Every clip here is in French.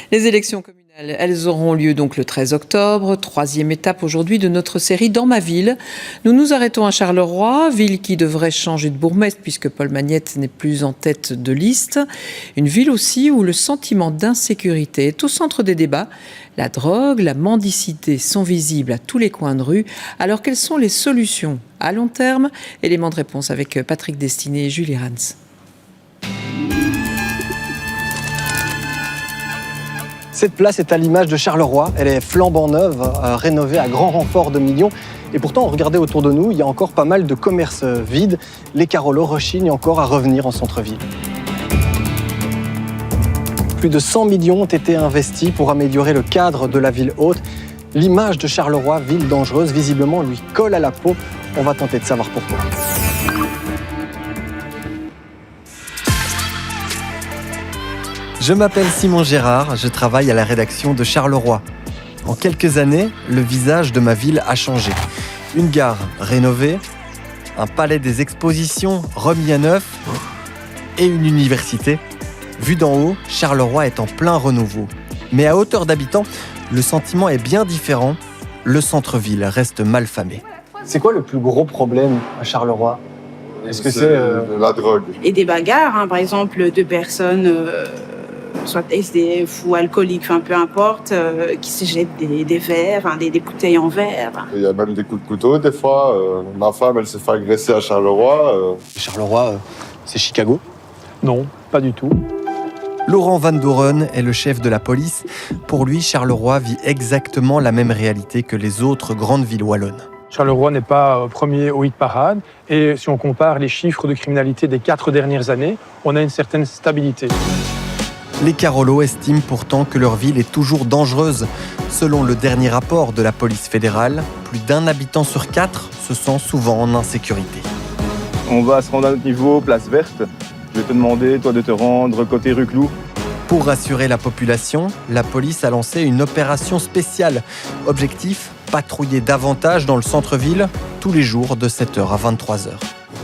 Les élections communales, elles auront lieu donc le 13 octobre, troisième étape aujourd'hui de notre série Dans ma ville. Nous nous arrêtons à Charleroi, ville qui devrait changer de bourgmestre puisque Paul Magnette n'est plus en tête de liste. Une ville aussi où le sentiment d'insécurité est au centre des débats. La drogue, la mendicité sont visibles à tous les coins de rue. Alors quelles sont les solutions à long terme? Élément de réponse avec Patrick Destiné et Julie Rans. Cette place est à l'image de Charleroi. Elle est flambant neuve, rénovée à grand renfort de millions. Et pourtant, regardez autour de nous, il y a encore pas mal de commerces vides. Les Carolos rechignent encore à revenir en centre-ville. Plus de 100 millions ont été investis pour améliorer le cadre de la ville haute. L'image de Charleroi, ville dangereuse, visiblement lui colle à la peau. On va tenter de savoir pourquoi. Je m'appelle Simon Gérard, je travaille à la rédaction de Charleroi. En quelques années, le visage de ma ville a changé. Une gare rénovée, un palais des expositions remis à neuf et une université. Vu d'en haut, Charleroi est en plein renouveau. Mais à hauteur d'habitants, le sentiment est bien différent. Le centre-ville reste mal famé. C'est quoi le plus gros problème à Charleroi? Est-ce que c'est la drogue? Et des bagarres, par exemple, deux personnes, soit SDF ou alcooliques, peu importe, qui se jettent des verres, des bouteilles en verre. Il y a même des coups de couteau des fois. Ma femme, elle s'est fait agresser à Charleroi. Charleroi, c'est Chicago? Non, pas du tout. Laurent Van Doren est le chef de la police. Pour lui, Charleroi vit exactement la même réalité que les autres grandes villes wallonnes. Charleroi n'est pas premier au hit parade. Et si on compare les chiffres de criminalité des 4 dernières années, on a une certaine stabilité. Les Carolos estiment pourtant que leur ville est toujours dangereuse. Selon le dernier rapport de la police fédérale, plus d'un habitant sur 4 se sent souvent en insécurité. On va se rendre à notre niveau, place verte. Je vais te demander, toi, de te rendre côté rue Clou. Pour rassurer la population, la police a lancé une opération spéciale. Objectif, patrouiller davantage dans le centre-ville, tous les jours de 7h à 23h.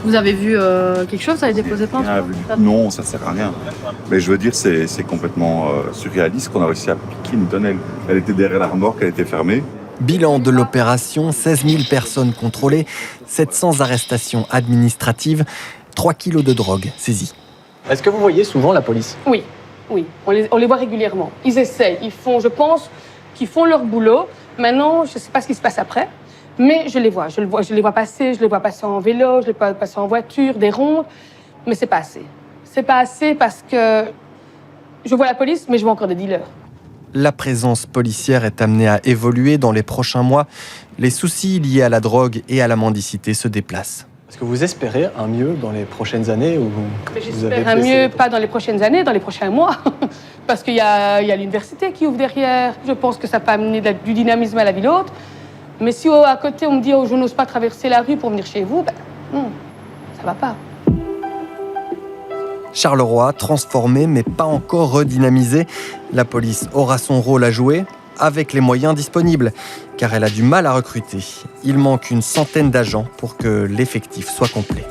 Vous avez vu quelque chose? Vous avez déposé plainte? Non, ça ne sert à rien. Mais je veux dire, c'est complètement surréaliste qu'on a réussi à piquer une tonnelle. Elle était derrière la remorque, elle était fermée. Bilan de l'opération, 16 000 personnes contrôlées, 700 arrestations administratives, 3 kilos de drogue saisis. Est-ce que vous voyez souvent la police? Oui, on les voit régulièrement. Ils essayent, je pense qu'ils font leur boulot. Maintenant, je ne sais pas ce qui se passe après, mais je les vois passer, je les vois passer en vélo, je les vois passer en voiture, des rondes, mais c'est pas assez. C'est pas assez parce que je vois la police, mais je vois encore des dealers. La présence policière est amenée à évoluer dans les prochains mois. Les soucis liés à la drogue et à la mendicité se déplacent. Est-ce que vous espérez un mieux dans les prochaines années ou j'espère un mieux, pas dans les prochaines années, dans les prochains mois. Parce qu'il y a l'université qui ouvre derrière. Je pense que ça peut amener du dynamisme à la ville haute. Mais si à côté on me dit je n'ose pas traverser la rue pour venir chez vous, ça va pas. Charleroi, transformé mais pas encore redynamisé. La police aura son rôle à jouer avec les moyens disponibles, car elle a du mal à recruter. Il manque une centaine d'agents pour que l'effectif soit complet.